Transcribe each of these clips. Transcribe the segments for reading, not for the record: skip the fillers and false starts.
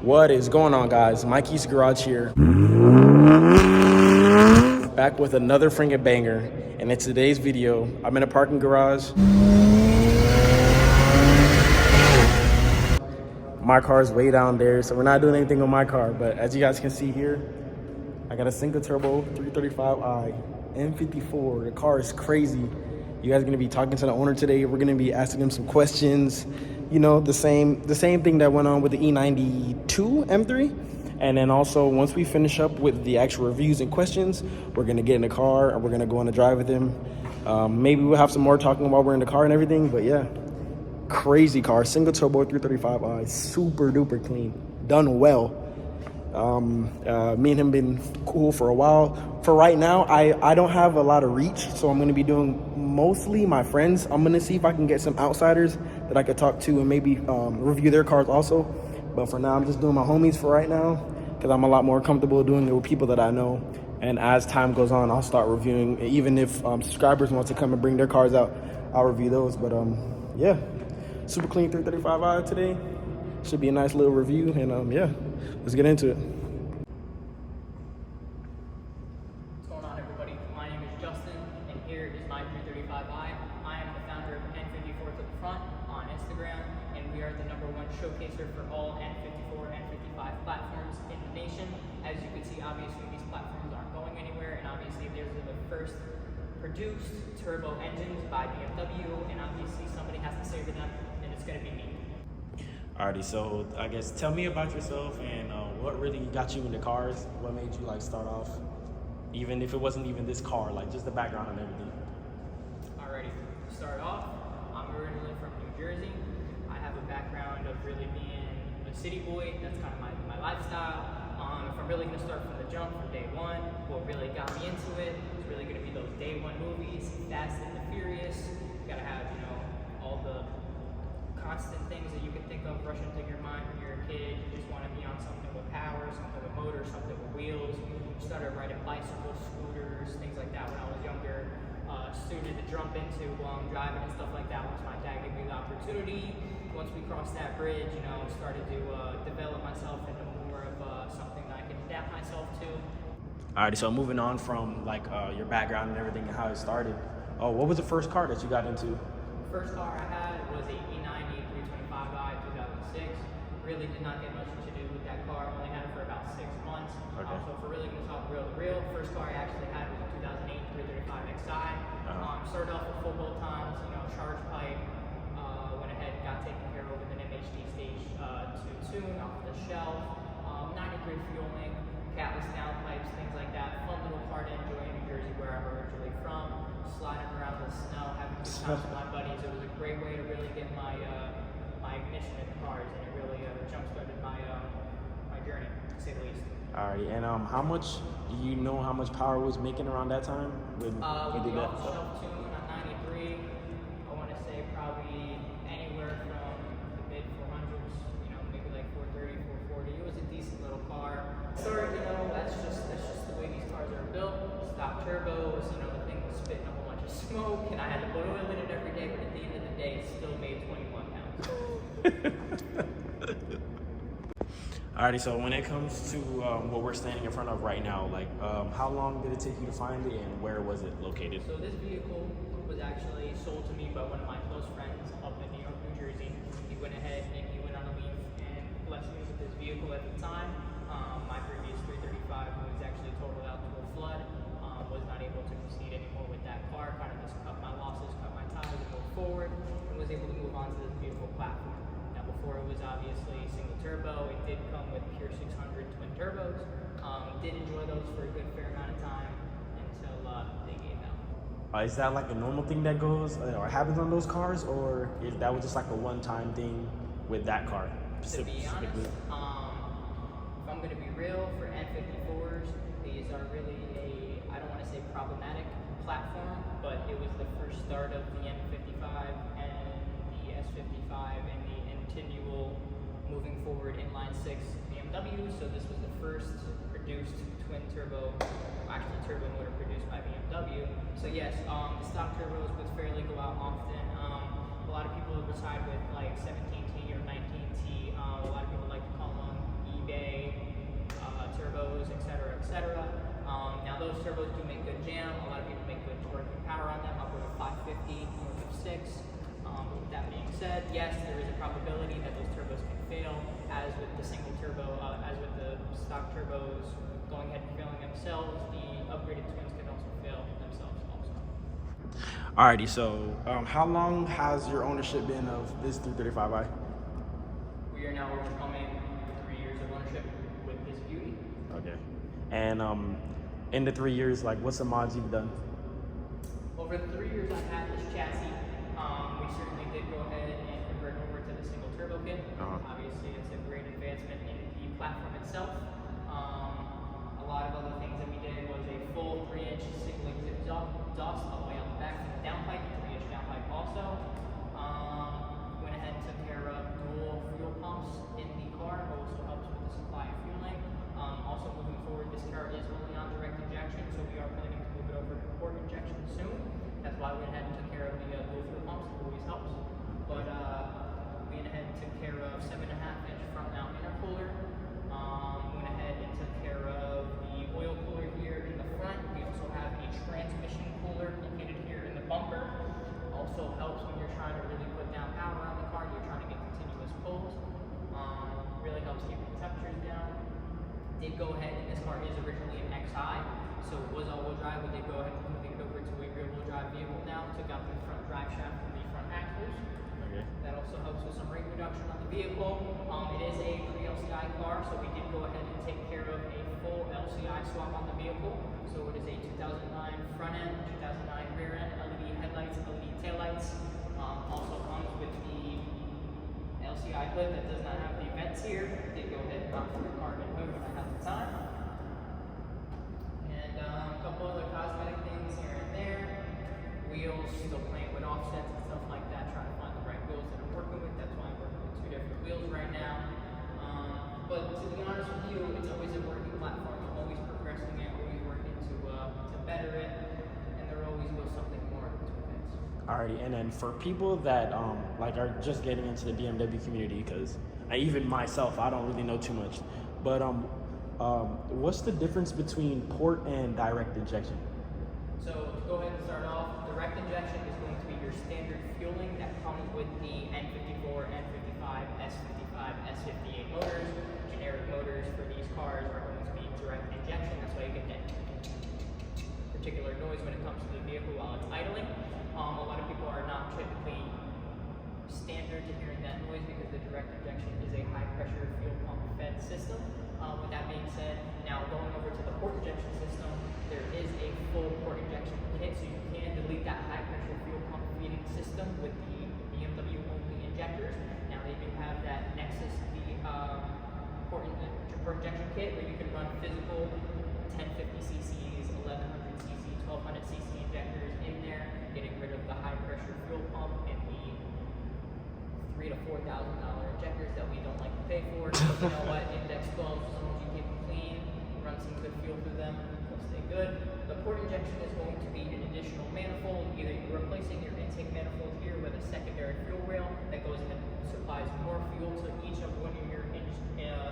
What is going on, guys? Mikey's Garage here. Back with another friggin' banger. And in today's video, I'm in a parking garage. My car's way down there, so we're not doing anything on my car. But as you guys can see here, I got a single turbo 335i N54. The car is crazy. You guys are gonna be talking to the owner today. We're gonna be asking him some questions. You know, the same thing that went on with the E92 M3. And then also, once we finish up with the actual reviews and questions, we're gonna get in the car and we're gonna go on a drive with him. Maybe we'll have some more talking while we're in the car and everything, but yeah. Crazy car, single turbo 335i, super duper clean, done well. Me and him been cool for a while. For right now, I don't have a lot of reach, so I'm gonna be doing mostly my friends. I'm gonna see if I can get some outsiders that I could talk to and maybe review their cars also. But for now, I'm just doing my homies for right now because I'm a lot more comfortable doing it with people that I know. And as time goes on, I'll start reviewing. Even if subscribers want to come and bring their cars out, I'll review those. But yeah, super clean 335i today. Should be a nice little review. And yeah, let's get into it. What's going on, everybody? My name is Justin, and here is my 335i. I am the founder of N54 to the front on Instagram, and we are the #1 showcaser for all N54 and N55 platforms in the nation. As you can see, obviously these platforms aren't going anywhere, and obviously these are the first produced turbo engines by BMW, and obviously somebody has to say for them, and it's going to be me. Alrighty, so I guess tell me about yourself and what really got you into cars. What made you like start off, even if it wasn't even this car, like just the background and everything. Alrighty, to start off, I'm originally from New Jersey. I have a background of really being a city boy. That's kind of my lifestyle. If I'm really going to start from the jump, from day one, what really got me into it is really going to be those day one movies, Fast and the Furious. You got to have, you know, all the constant things that you can think of rushing through your mind when you're a kid. You just want to be on something with power, something with motor, something with wheels. Started riding bicycles, scooters, things like that when I was younger. Suited to jump into while I'm driving and stuff like that once my dad gave me the opportunity. Once we crossed that bridge, you know, started to develop myself into more of something that I can adapt myself to. Alrighty, so moving on from like your background and everything and how it started. Oh, what was the first car that you got into? First car I had was a E90 325i 2006. Really did not get much to do with that car. Only had it for about 6 months. Okay. So if we're really going to talk real, first car I actually had was a 2008 335xi. Started off with full bolt times, you know, charge pipe. Went ahead and got taken care of with an MHD stage 2 tune off the shelf. 90-degree fueling, catless downpipes, things like that. Fun little car to enjoy in New Jersey, where I'm originally from. Sliding around the snow, having good times with my buddies. It was a great way to really get my my ignition in the cars, and it really jump-started my journey, to say the least. Alrighty, and how much do you know how much power was making around that time when with you did the that? off-the-shelf tune on 93, I want to say probably anywhere from the mid 400s, you know, maybe like 430, 440. It was a decent little car. Sorry, you know, that's just the way these cars are built. Stock turbos, you know, the thing was spitting a whole bunch of smoke, and I had to put oil in it every day, but at the end of the day, it still made 21 pounds. Alrighty, so when it comes to what we're standing in front of right now, like how long did it take you to find it and where was it located? So this vehicle was actually sold to me by one of my close friends up in New York, New Jersey. He went ahead and he went on a leave and blessed me with this vehicle at the time. My previous 335 was actually totaled out to a flood. Was not able to proceed anymore with that car. Kind of just cut my losses, cut my ties, and moved forward, and was able to move on to this beautiful platform. Now, before it was obviously single turbo, it did come with pure 600 twin turbos. Did enjoy those for a good fair amount of time until they gave out. Is that like a normal thing that goes or happens on those cars, or is that was just like a one-time thing with that car? To be honest, if I'm going to be real, for N54s, these are really I don't want to say problematic platform, but it was the first start of the N55 and the S55 and the continual moving forward inline 6 BMW. So this was the first produced twin turbo, actually turbo motor produced by BMW. So yes, the stock turbos would fairly go out often. A lot of people reside with like 17T or 19T. A lot of people like to call them turbos do make good jam. A lot of people make good torque and power on them, upward of 550, north of 6. But with that being said, yes, there is a probability that those turbos can fail, as with the single turbo, as with the stock turbos going ahead and failing themselves, the upgraded twins can also fail themselves also. Alrighty, so how long has your ownership been of this 335i? We are now overcoming 3 years of ownership with this beauty. Okay. And in the 3 years, like, what's the mods you've done? Over the 3 years I've had this chassis, we certainly did go ahead and convert over to the single turbo kit. Obviously, it's a great advancement in the platform itself. A lot of other things that we did was a full 3-inch single exhaust all the way out the back from the downpipe, 3-inch downpipe also. Went ahead and took care of dual fuel pumps in the car, also helps with the supply of fueling. Also moving forward, this car is only on direct injection, so we are planning to move it over to port injection soon. That's why we went ahead and took care of the dual fuel pumps, it always helps. But we went ahead and took care of 7.5-inch front mount intercooler. Went ahead and took care of the oil cooler here in the front. We also have a transmission cooler located here in the bumper. Also helps when you're trying to really put down power on the car, you're trying to get continuous pulls. Really helps keep the temperatures down. Did go ahead, and this car is originally an XI, so it was all-wheel drive. We did go ahead and move it over to a rear-wheel drive vehicle now. Took out the front drive shaft from the front axles. Okay. That also helps with some weight reduction on the vehicle. It is a pre-LCI car, so we did go ahead and take care of a full LCI swap on the vehicle. So it is a 2009 front end, 2009 rear end, LED headlights, LED taillights. Also comes with the LCI hood that does not have the vents here. Did go ahead and opt for the carbon hood when I had the time. And a couple other cosmetic things here and there. Wheels, still playing with offsets and stuff like that, trying to find the right wheels that I'm working with. That's why I'm working with 2 different wheels right now. But to be honest with you, it's always a working platform. I'm always progressing it, always working to better it, and there always will something more to advance. Alrighty, and then for people that like are just getting into the BMW community, because even myself, I don't really know too much, but what's the difference between port and direct injection? So to go ahead and start off, direct injection is going to be your standard fueling that comes with the N54, N55, S55, S58 motors. Generic motors for these cars are going to be direct injection. That's why you get that particular noise when it comes to the vehicle while it's idling. A lot of people are not typically standard to hearing that noise because the direct injection is a high pressure fuel pump fed system. With that being said, now going over to the port injection system, there is a full port injection kit, so you can delete that high pressure fuel pump feeding system with the BMW only injectors. Now they do have that Nexus, the port injection kit, where you can run physical 1050 cc's, 1100 cc, 1200 cc injectors in there, getting rid of the high pressure fuel pump and the $3,000 to $4,000 injectors that we don't like to pay for. But you know what? Index 12, as long as you keep them clean, run some good fuel through them, they'll stay good. The port injection is going to be an additional manifold. Either you're replacing your intake manifold here with a secondary fuel rail that goes and supplies more fuel to each of one of your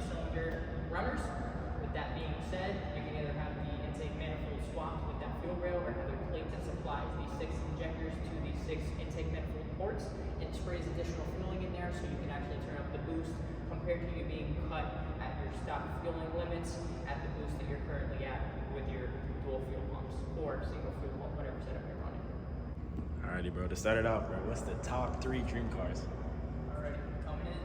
cylinder runners. With that being said, you can either have the intake manifold swapped with that fuel rail or have a plate that supplies these 6 injectors to these 6 intake manifold ports. It sprays additional fueling in there so you can actually turn up the boost compared to you being cut at your stock fueling limits at the boost that you're currently at with your dual fuel pumps or single fuel pump, whatever setup you're running. Alrighty, bro, to start it off, bro, what's the top 3 dream cars? Alright, coming in,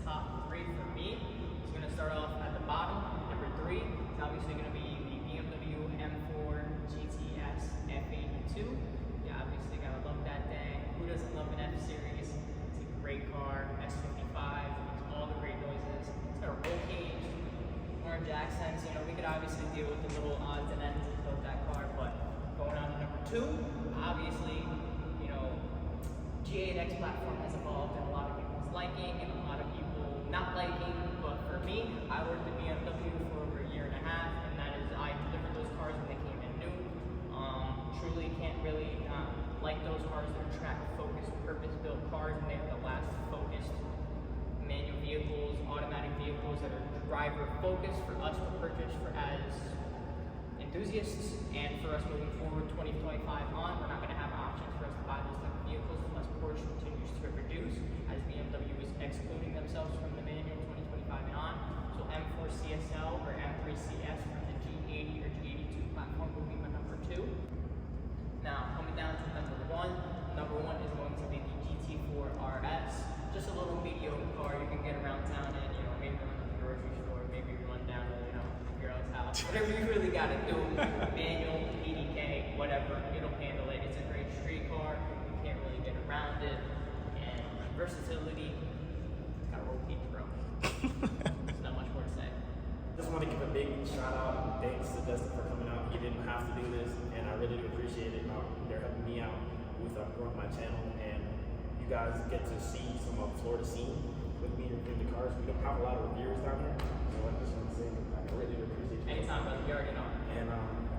top 3 for me. It's going to start off at the bottom. Number 3 is obviously going to be the BMW M4 GTS F82. You obviously got to love that thing. Who doesn't love an F-Series? It's a great car. S55, it's all the great noises. It's got a roll cage, orange accents. You know, we could obviously deal with the little odds and ends of that car, but going on to number 2, obviously, you know, G8X platform has evolved in a lot of people's liking and a lot of people not liking, but for me, I worked at BMW for over a year and a half, and that is, I delivered those cars when they came in new. Truly can't really like those cars. They're track-focused, purpose-built cars, and they're the last focused manual vehicles, automatic vehicles that are driver-focused for us to purchase for as enthusiasts. And for us moving forward, 2025 on, we're not going to have options for us to buy those type of vehicles unless Porsche continues to reduce, as BMW is excluding themselves from the manual 2025 and on. So M4 CSL or M3 CS from the G80 or G82 platform will be my number 2. Now, coming down to number 1. Number 1 is going to be the GT4 RS. Just a little mediocre car you can get around town in, maybe run to the grocery store, maybe run down to, your own house. Whatever you really got to do, manual, PDK, whatever, it'll handle it. It's a great street car. You can't really get around it. And versatility, gotta roll peach, bro. There's not much more to say. Just want to give a big shout out and thanks to Dustin for coming out. He didn't have to do this, and I really do appreciate it. They're helping me out with growing my channel, and you guys get to see some of Florida scene with me reviewing the cars. We don't have a lot of reviewers down here, so I just want to say I really do appreciate you. Anytime, brother. You already know. And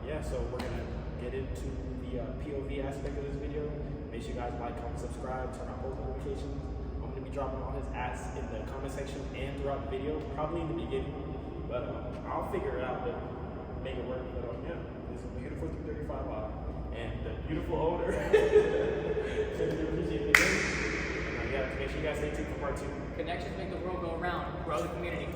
yeah, so we're gonna get into the POV aspect of this video. Make sure you guys like, comment, subscribe, turn on post notifications. I'm gonna be dropping all his ads in the comment section and throughout the video, probably in the beginning, but I'll figure it out, but make it work. But yeah, this beautiful 335i and the beautiful owner. So we appreciate it. And yeah, make sure you guys stay tuned for part 2. Connections make the world go around. Grow the community.